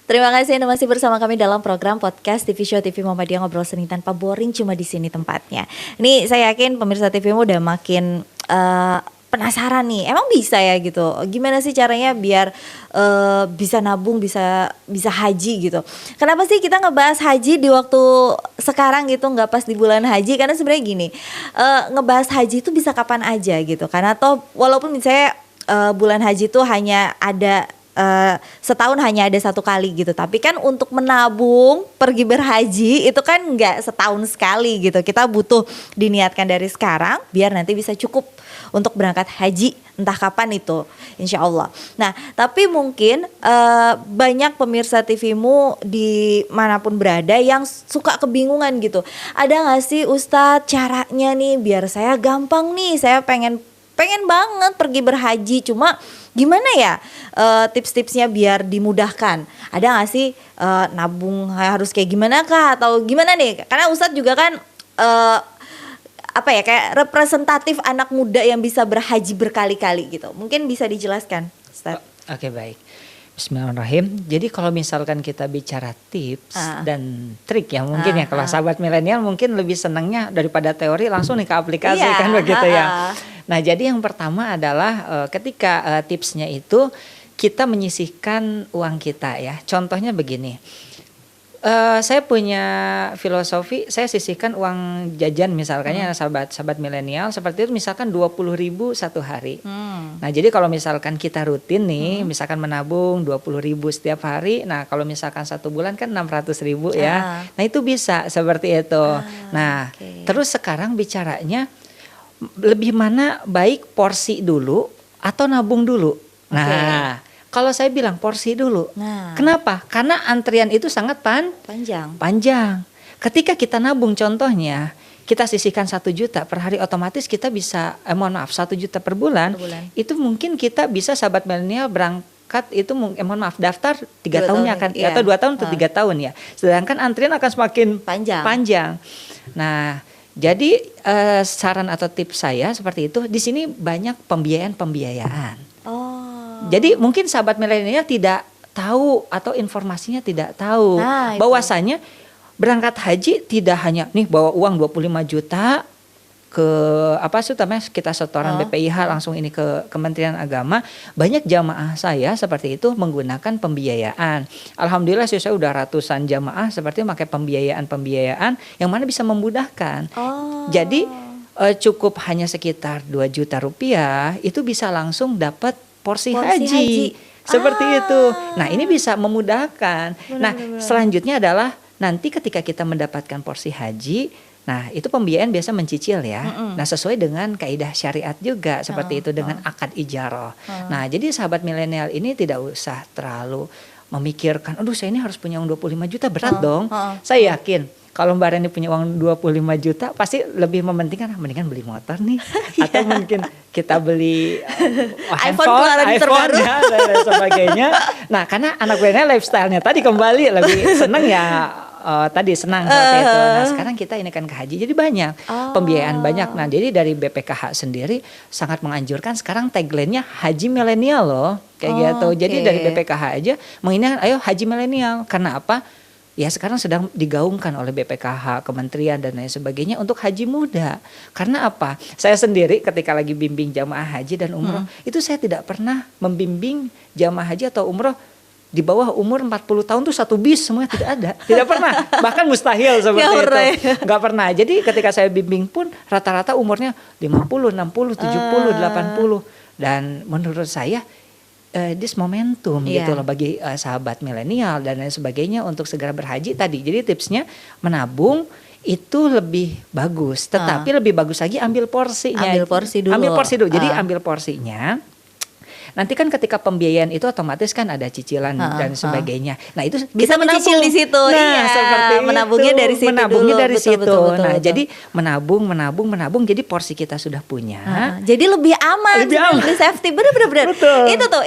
Terima kasih Anda masih bersama kami dalam program podcast TV Show TV Muhammadiyah Ngobrol Seni Tanpa Boring, cuma di sini tempatnya. Ini saya yakin pemirsa TVmu udah makin penasaran nih, emang bisa ya gitu? Gimana sih caranya biar bisa nabung, bisa haji gitu? Kenapa sih kita ngebahas haji di waktu sekarang gitu, nggak pas di bulan haji? Karena sebenarnya gini, ngebahas haji itu bisa kapan aja gitu. Karena toh walaupun misalnya bulan haji itu hanya ada setahun hanya ada satu kali gitu, tapi kan untuk menabung pergi berhaji itu kan nggak setahun sekali gitu. Kita butuh diniatkan dari sekarang biar nanti bisa cukup untuk berangkat haji entah kapan itu, insya Allah. Nah, tapi mungkin banyak pemirsa TVmu di manapun berada yang suka kebingungan gitu. Ada nggak sih Ustadz caranya nih biar saya gampang nih, saya pengen banget pergi berhaji, cuma gimana ya tips-tipsnya biar dimudahkan? Ada nggak sih nabung harus kayak gimana kah atau gimana nih? Karena Ustadz juga kan kayak representatif anak muda yang bisa berhaji berkali-kali gitu. Mungkin bisa dijelaskan, Ustadz. Oke, baik. Bismillahirrahmanirrahim. Jadi kalau misalkan kita bicara tips dan trik ya mungkin ya kalau sahabat milenial mungkin lebih senangnya daripada teori langsung nih ke aplikasi kan begitu ya. Nah, jadi yang pertama adalah ketika tipsnya itu kita menyisihkan uang kita ya. Contohnya begini. Saya punya filosofi, saya sisihkan uang jajan misalkannya sahabat milenial seperti itu, misalkan 20.000 satu hari. Nah, jadi kalau misalkan kita rutin nih, misalkan menabung 20.000 setiap hari, nah kalau misalkan satu bulan kan 600.000 ya. Nah, itu bisa seperti itu. Terus sekarang bicaranya lebih mana baik porsi dulu atau nabung dulu. Nah, kalau saya bilang porsi dulu. Kenapa? Karena antrian itu sangat panjang. Ketika kita nabung contohnya, kita sisihkan 1 juta per hari, otomatis kita bisa 1 juta per bulan. Itu mungkin kita bisa sahabat milenial berangkat itu daftar 3 tahunnya akan atau 2 tahun atau 3 tahun ya. Sedangkan antrian akan semakin panjang. Nah, jadi saran atau tips saya seperti itu. Di sini banyak pembiayaan. Jadi mungkin sahabat milenial tidak tahu atau informasinya tidak tahu bahwasanya berangkat haji tidak hanya nih bawa uang 25 juta ke kita setoran BPIH langsung ini ke Kementerian Agama. Banyak jamaah saya seperti itu menggunakan pembiayaan. Alhamdulillah saya udah ratusan jamaah seperti pakai pembiayaan yang mana bisa memudahkan. Jadi cukup hanya sekitar 2 juta rupiah itu bisa langsung dapat porsi haji. Seperti itu. Nah, ini bisa memudahkan. Selanjutnya adalah nanti ketika kita mendapatkan porsi haji, nah itu pembiayaan biasa mencicil ya. Nah, sesuai dengan kaidah syariat juga seperti itu dengan akad ijarah. Nah, jadi sahabat milenial ini tidak usah terlalu memikirkan, aduh saya ini harus punya uang 25 juta berat dong. Saya yakin kalau Mbak Reni punya uang 25 juta pasti lebih mementingkan mendingan beli motor nih atau mungkin kita beli iPhone terbaru ya, dan sebagainya. Nah, karena anak milenial lifestyle-nya tadi kembali lebih senang ya senang seperti itu. Nah, sekarang kita ini kan ke haji jadi banyak pembiayaan banyak. Nah, jadi dari BPKH sendiri sangat menganjurkan sekarang tagline-nya haji milenial loh kayak gitu. Jadi dari BPKH aja menginginkan ayo haji milenial. Karena apa? Ya sekarang sedang digaungkan oleh BPKH, kementerian dan lain sebagainya untuk haji muda. Karena apa? Saya sendiri ketika lagi bimbing jamaah haji dan umroh, itu saya tidak pernah membimbing jamaah haji atau umroh di bawah umur 40 tahun tuh satu bis semuanya tidak ada. Tidak pernah. Bahkan mustahil seperti itu. Enggak pernah. Jadi ketika saya bimbing pun rata-rata umurnya 50, 60, 70, 80. Dan menurut saya this momentum gitu loh bagi sahabat milenial dan lain sebagainya untuk segera berhaji tadi. Jadi tipsnya menabung itu lebih bagus, tetapi lebih bagus lagi ambil porsinya. Ambil porsi dulu. Jadi ambil porsinya. Nanti kan ketika pembiayaan itu otomatis kan ada cicilan dan sebagainya. Nah, itu bisa mencicil di situ. Nah, seperti menabungnya itu. dari situ menabungnya dulu. dari situ. Betul. Jadi menabung jadi porsi kita sudah punya. Jadi lebih aman, lebih safety. Bener.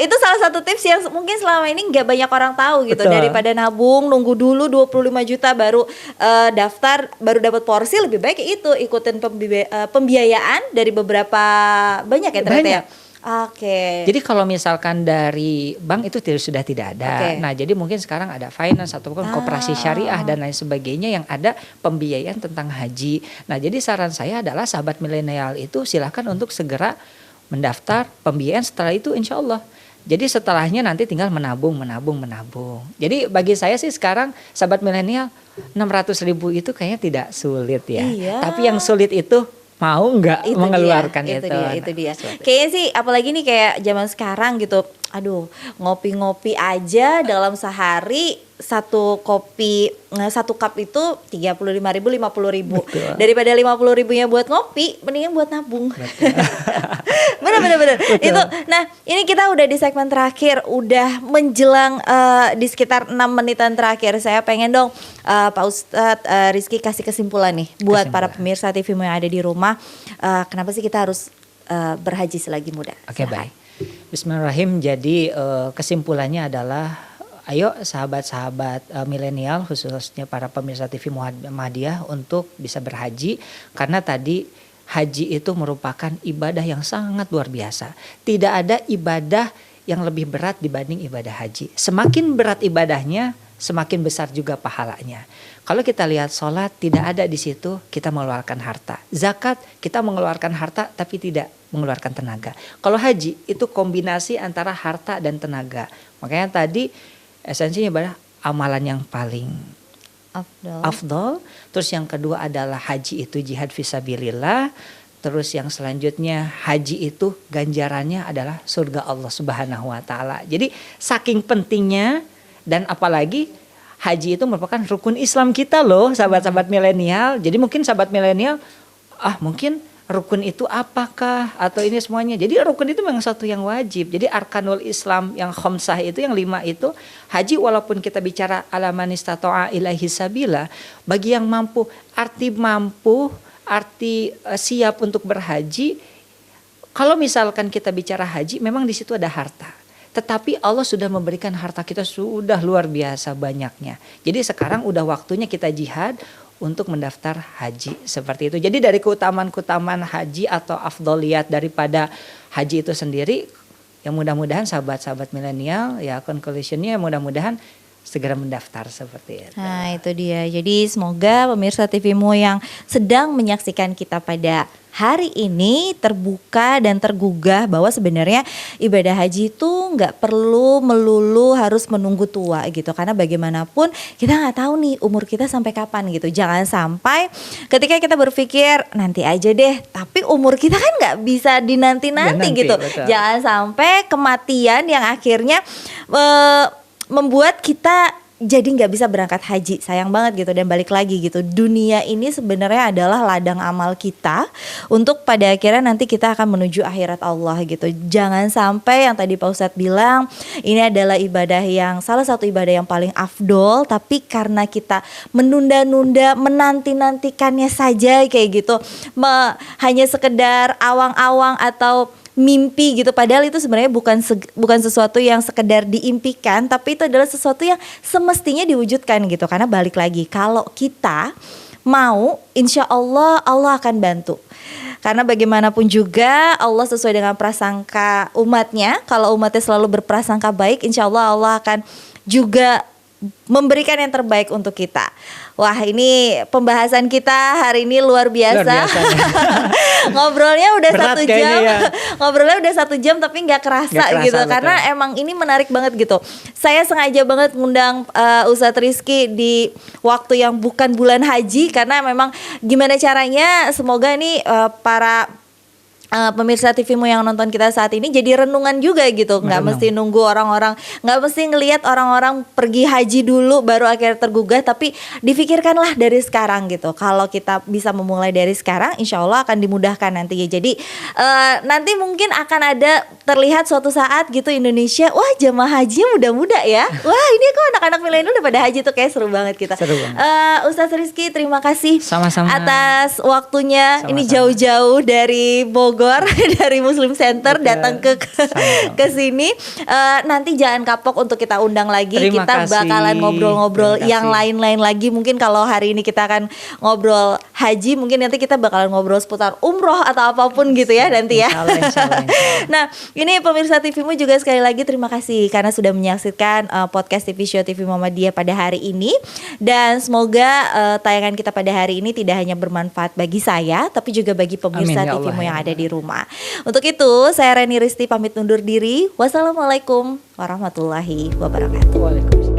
Itu salah satu tips yang mungkin selama ini nggak banyak orang tahu gitu. Betul. Daripada nabung nunggu dulu 25 juta baru daftar baru dapat porsi, lebih baik itu ikutin pembiayaan dari beberapa banyak ya ternyata ya. Oke. Jadi kalau misalkan dari bank itu sudah tidak ada. Nah, jadi mungkin sekarang ada finance ataupun koperasi syariah dan lain sebagainya yang ada pembiayaan tentang haji. Nah, jadi saran saya adalah sahabat milenial itu silakan untuk segera mendaftar pembiayaan, setelah itu insya Allah. Jadi setelahnya nanti tinggal menabung. Jadi bagi saya sih sekarang sahabat milenial 600.000 itu kayaknya tidak sulit ya. Iya. Tapi yang sulit itu mau nggak mengeluarkan itu. Itu dia. Kayaknya sih apalagi nih kayak zaman sekarang gitu. Aduh, ngopi-ngopi aja dalam sehari satu cup itu 35.000 50.000. Daripada 50.000-nya buat ngopi, mendingan buat nabung. Bener. Itu. Nah, ini kita udah di segmen terakhir, udah menjelang di sekitar 6 menitan terakhir. Saya pengen dong Pak Ustadz Rizky kasih kesimpulan nih buat para pemirsa TVmu yang ada di rumah. Kenapa sih kita harus berhaji selagi muda? Oke, baik. Bismillahirrahmanirrahim. Jadi kesimpulannya adalah ayo sahabat-sahabat milenial khususnya para pemirsa TV Muhammadiyah untuk bisa berhaji, karena tadi haji itu merupakan ibadah yang sangat luar biasa. Tidak ada ibadah yang lebih berat dibanding ibadah haji. Semakin berat ibadahnya, semakin besar juga pahalanya. Kalau kita lihat sholat, tidak ada di situ kita mengeluarkan harta. Zakat, kita mengeluarkan harta tapi tidak mengeluarkan tenaga. Kalau haji, itu kombinasi antara harta dan tenaga. Makanya tadi esensinya adalah amalan yang paling afdol. Terus yang kedua adalah haji itu jihad fisabilillah. Terus yang selanjutnya haji itu ganjarannya adalah surga Allah Subhanahu wa taala. Jadi saking pentingnya, dan apalagi haji itu merupakan rukun Islam kita loh, sahabat-sahabat milenial. Jadi mungkin sahabat milenial mungkin rukun itu apakah atau ini semuanya. Jadi rukun itu memang satu yang wajib. Jadi arkanul Islam yang khamsah itu, yang 5 itu, haji walaupun kita bicara ala man istata'a ilaihi sabila, bagi yang mampu, arti siap untuk berhaji. Kalau misalkan kita bicara haji, memang di situ ada harta. Tetapi Allah sudah memberikan harta kita sudah luar biasa banyaknya. Jadi sekarang udah waktunya kita jihad untuk mendaftar haji seperti itu. Jadi dari keutamaan haji atau afdoliyat daripada haji itu sendiri, yang mudah-mudahan sahabat-sahabat milenial ya conclusionnya mudah-mudahan segera mendaftar seperti itu. Nah itu dia. Jadi semoga pemirsa TVmu yang sedang menyaksikan kita pada hari ini terbuka dan tergugah bahwa sebenarnya ibadah haji itu nggak perlu melulu harus menunggu tua gitu, karena bagaimanapun kita nggak tahu nih umur kita sampai kapan gitu. Jangan sampai ketika kita berpikir nanti aja deh, tapi umur kita kan nggak bisa dinanti-nanti gitu. Betul. Jangan sampai kematian yang akhirnya membuat kita jadi nggak bisa berangkat haji, sayang banget gitu. Dan balik lagi gitu, dunia ini sebenarnya adalah ladang amal kita untuk pada akhirnya nanti kita akan menuju akhirat Allah gitu. Jangan sampai yang tadi Pak Ustadz bilang ini adalah ibadah yang salah satu ibadah yang paling afdol, tapi karena kita menunda-nunda, menanti-nantikannya saja kayak gitu, hanya sekedar awang-awang atau mimpi gitu, padahal itu sebenarnya bukan sesuatu yang sekedar diimpikan, tapi itu adalah sesuatu yang semestinya diwujudkan gitu. Karena balik lagi, kalau kita mau, insya Allah akan bantu. Karena bagaimanapun juga Allah sesuai dengan prasangka umatnya. Kalau umatnya selalu berprasangka baik, insya Allah akan juga memberikan yang terbaik untuk kita. Wah, ini pembahasan kita hari ini luar biasa. Ngobrolnya udah 1 jam. Ya. Ngobrolnya udah 1 jam tapi nggak kerasa gitu. Betul. Karena emang ini menarik banget gitu. Saya sengaja banget ngundang Ustadz Rizky di waktu yang bukan bulan haji, karena memang gimana caranya semoga nih para pemirsa TVmu yang nonton kita saat ini jadi renungan juga gitu. Nggak mesti nunggu orang-orang, nggak mesti ngelihat orang-orang pergi haji dulu baru akhirnya tergugah, tapi difikirkanlah dari sekarang gitu. Kalau kita bisa memulai dari sekarang, insya Allah akan dimudahkan nanti ya. Jadi nanti mungkin akan ada terlihat suatu saat gitu Indonesia, wah jamaah hajinya muda-muda ya. Wah ini kok anak-anak milenial udah pada haji tuh, kayak seru banget kita. Ustadz Rizky, terima kasih. Sama-sama. Atas waktunya. Sama-sama. Ini jauh-jauh dari Bogor Bogor dari Muslim Center Betul. datang ke sini. Nanti jangan kapok untuk kita undang lagi. Terima Kita kasih. bakalan ngobrol-ngobrol Terima yang kasih. lain-lain lagi. Mungkin kalau hari ini kita akan ngobrol haji, mungkin nanti kita bakalan ngobrol seputar umroh atau apapun gitu ya nanti ya. Insya Allah, insya Allah. Nah, ini pemirsa TVmu juga sekali lagi terima kasih karena sudah menyaksikan podcast TV Show TV Muhammadiyah pada hari ini. Dan semoga tayangan kita pada hari ini tidak hanya bermanfaat bagi saya, tapi juga bagi pemirsa Amin, ya TVmu Allah, yang ya ada di rumah. Untuk itu, saya Reni Risti pamit undur diri. Wassalamualaikum warahmatullahi wabarakatuh. Waalaikumsalam.